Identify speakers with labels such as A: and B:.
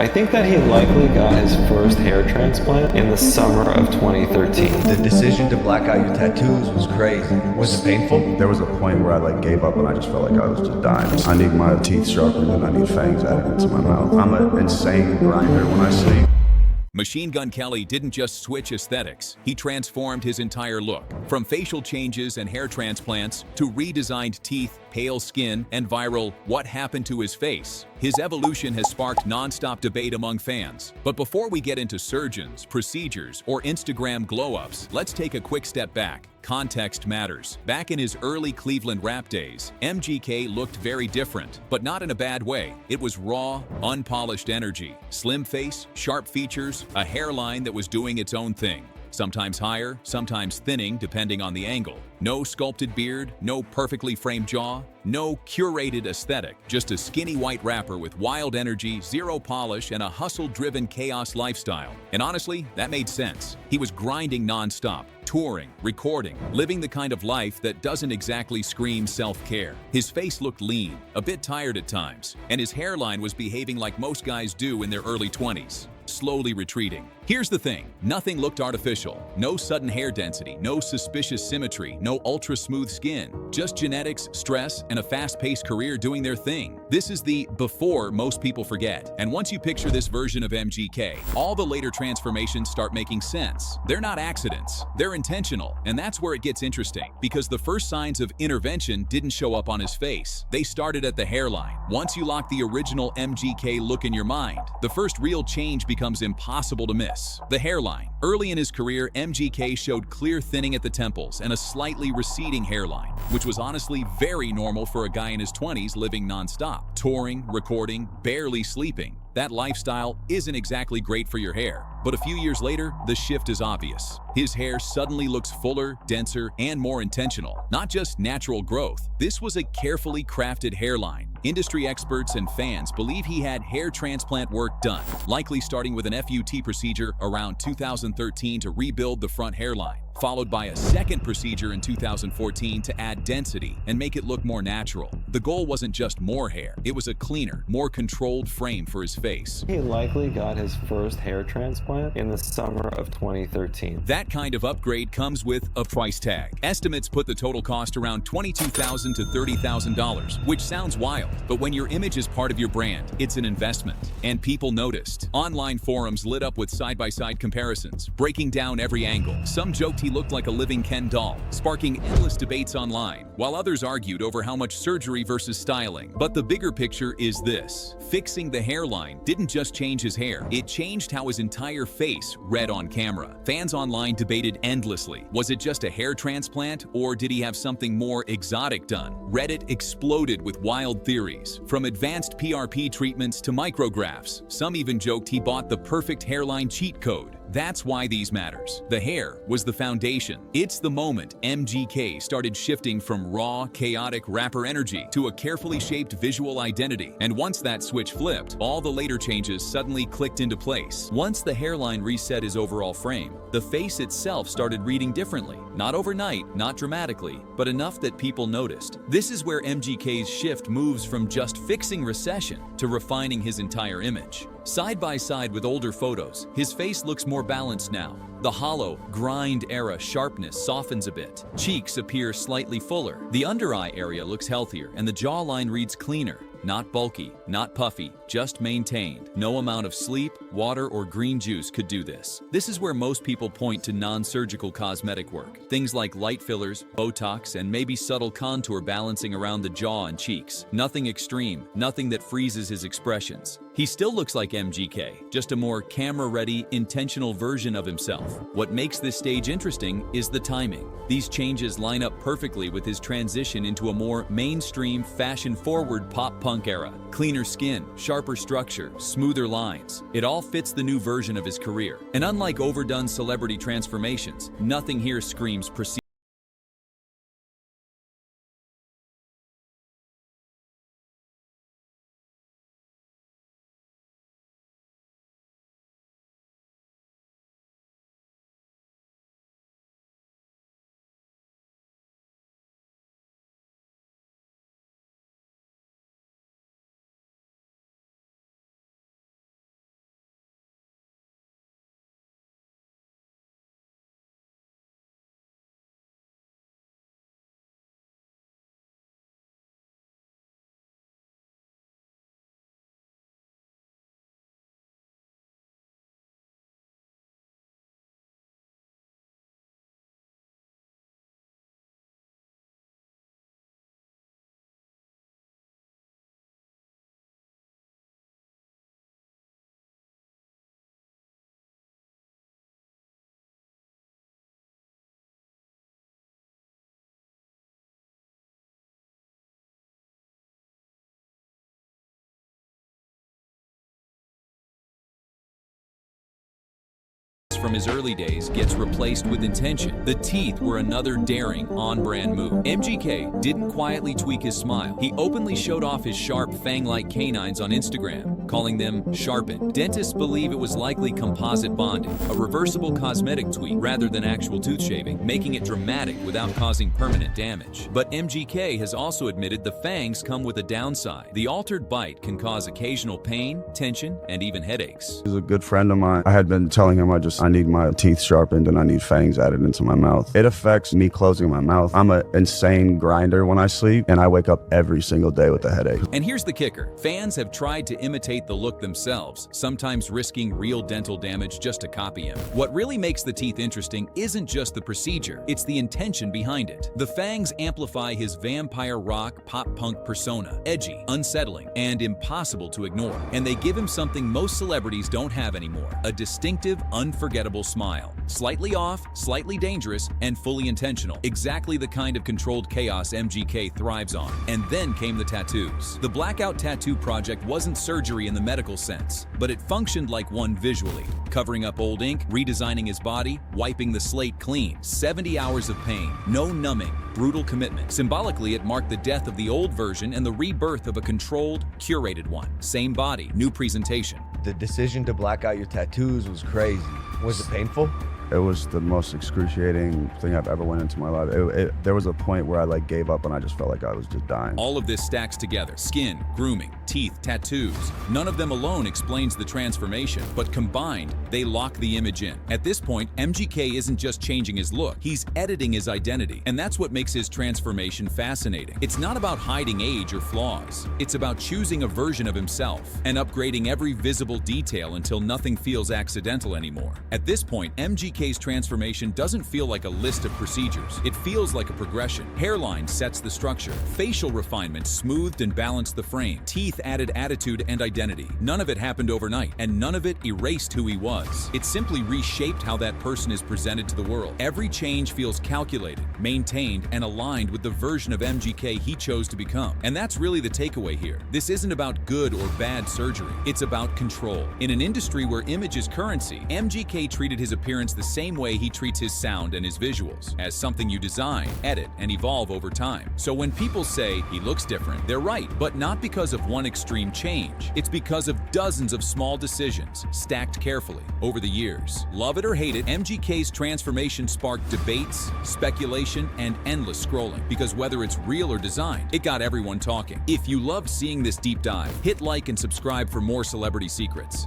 A: I think that he likely got his first hair transplant in the summer of 2013.
B: The decision to black out your tattoos was crazy. Was it painful?
C: There was a point where I gave up and I just felt like I was just dying. I need my teeth sharpened and I need fangs added into my mouth. I'm an insane grinder when I sleep.
D: Machine Gun Kelly didn't just switch aesthetics, he transformed his entire look. From facial changes and hair transplants to redesigned teeth, pale skin, and viral "what happened to his face?" His evolution has sparked non-stop debate among fans. But before we get into surgeons, procedures, or Instagram glow-ups, let's take a quick step back. Context matters. Back in his early Cleveland rap days, MGK looked very different, but not in a bad way. It was raw, unpolished energy, slim face, sharp features, a hairline that was doing its own thing. Sometimes higher, sometimes thinning depending on the angle. No sculpted beard, no perfectly framed jaw, no curated aesthetic, just a skinny white rapper with wild energy, zero polish, and a hustle-driven chaos lifestyle. And honestly, that made sense. He was grinding non-stop, touring, recording, living the kind of life that doesn't exactly scream self-care. His face looked lean, a bit tired at times, and his hairline was behaving like most guys do in their early 20s. Slowly retreating. Here's the thing, nothing looked artificial. No sudden hair density, no suspicious symmetry, no ultra-smooth skin. Just genetics, stress, and a fast-paced career doing their thing. This is the before most people forget. And once you picture this version of MGK, all the later transformations start making sense. They're not accidents, they're intentional. And that's where it gets interesting, because the first signs of intervention didn't show up on his face. They started at the hairline. Once you lock the original MGK look in your mind, the first real change becomes impossible to miss. The hairline. Early in his career, MGK showed clear thinning at the temples and a slightly receding hairline, which was honestly very normal for a guy in his 20s living non-stop. Touring, recording, barely sleeping. That lifestyle isn't exactly great for your hair. But a few years later, the shift is obvious. His hair suddenly looks fuller, denser, and more intentional. Not just natural growth. This was a carefully crafted hairline. Industry experts and fans believe he had hair transplant work done, likely starting with an FUT procedure around 2013 to rebuild the front hairline, followed by a second procedure in 2014 to add density and make it look more natural. The goal wasn't just more hair, it was a cleaner, more controlled frame for his face.
A: He likely got his first hair transplant in the summer of 2013.
D: That kind of upgrade comes with a price tag. Estimates put the total cost around $22,000 to $30,000, which sounds wild, but when your image is part of your brand, it's an investment. And people noticed. Online forums lit up with side-by-side comparisons, breaking down every angle. Some joked he looked like a living Ken doll, sparking endless debates online, while others argued over how much surgery versus styling. But the bigger picture is this. Fixing the hairline didn't just change his hair, it changed how his entire face read on camera. Fans online debated endlessly. Was it just a hair transplant, or did he have something more exotic done? Reddit exploded with wild theories, from advanced PRP treatments to micrographs. Some even joked he bought the perfect hairline cheat code. That's why these matters. The hair was the foundation. It's the moment MGK started shifting from raw, chaotic rapper energy to a carefully shaped visual identity. And once that switch flipped, all the later changes suddenly clicked into place. Once the hairline reset his overall frame, the face itself started reading differently. Not overnight, not dramatically, but enough that people noticed. This is where MGK's shift moves from just fixing recession to refining his entire image. Side by side with older photos, his face looks more balanced now. The hollow, grind era sharpness softens a bit. Cheeks appear slightly fuller. The under eye area looks healthier, and the jawline reads cleaner. Not bulky, not puffy, just maintained. No amount of sleep, water, or green juice could do this. This is where most people point to non-surgical cosmetic work. Things like light fillers, Botox, and maybe subtle contour balancing around the jaw and cheeks. Nothing extreme, nothing that freezes his expressions. He still looks like MGK, just a more camera-ready, intentional version of himself. What makes this stage interesting is the timing. These changes line up perfectly with his transition into a more mainstream, fashion-forward pop-punk era. Cleaner skin, sharper structure, smoother lines. It all fits the new version of his career. And unlike overdone celebrity transformations, nothing here screams prestige. from his early days gets replaced with intention. The teeth were another daring, on-brand move. MGK didn't quietly tweak his smile. He openly showed off his sharp, fang-like canines on Instagram, calling them sharpened. Dentists believe it was likely composite bonding, a reversible cosmetic tweak rather than actual tooth shaving, making it dramatic without causing permanent damage. But MGK has also admitted the fangs come with a downside. The altered bite can cause occasional pain, tension, and even headaches.
C: He's a good friend of mine. I had been telling him I need my teeth sharpened and I need fangs added into my mouth. It affects me closing my mouth. I'm an insane grinder when I sleep, and I wake up every single day with a headache.
D: And here's the kicker. Fans have tried to imitate the look themselves, sometimes risking real dental damage just to copy him. What really makes the teeth interesting isn't just the procedure, it's the intention behind it. The fangs amplify his vampire rock pop-punk persona, edgy, unsettling, and impossible to ignore. And they give him something most celebrities don't have anymore, a distinctive, unforgettable smile. Slightly off, slightly dangerous, and fully intentional. Exactly the kind of controlled chaos MGK thrives on. And then came the tattoos. The Blackout Tattoo Project wasn't surgery in the medical sense, but it functioned like one visually, covering up old ink, redesigning his body, wiping the slate clean. 70 hours of pain, no numbing, brutal commitment. Symbolically, it marked the death of the old version and the rebirth of a controlled, curated one. Same body, new presentation.
B: The decision to black out your tattoos was crazy. Was it painful?
C: It was the most excruciating thing I've ever went into my life. There was a point where I gave up and I just felt like I was just dying.
D: All of this stacks together. Skin, grooming, teeth, tattoos. None of them alone explains the transformation, but combined, they lock the image in. At this point, MGK isn't just changing his look, he's editing his identity. And that's what makes his transformation fascinating. It's not about hiding age or flaws. It's about choosing a version of himself and upgrading every visible detail until nothing feels accidental anymore. At this point, MGK's transformation doesn't feel like a list of procedures. It feels like a progression. Hairline sets the structure. Facial refinement smoothed and balanced the frame. Teeth added attitude and identity. None of it happened overnight, and none of it erased who he was. It simply reshaped how that person is presented to the world. Every change feels calculated, maintained, and aligned with the version of MGK he chose to become. And that's really the takeaway here. This isn't about good or bad surgery. It's about control. In an industry where image is currency, MGK treated his appearance the same way he treats his sound and his visuals, as something you design, edit, and evolve over time. So when people say he looks different, they're right, but not because of one extreme change. It's because of dozens of small decisions stacked carefully over the years. Love it or hate it, MGK's transformation sparked debates, speculation, and endless scrolling, because whether it's real or designed, it got everyone talking. If you loved seeing this deep dive, hit like and subscribe for more celebrity secrets.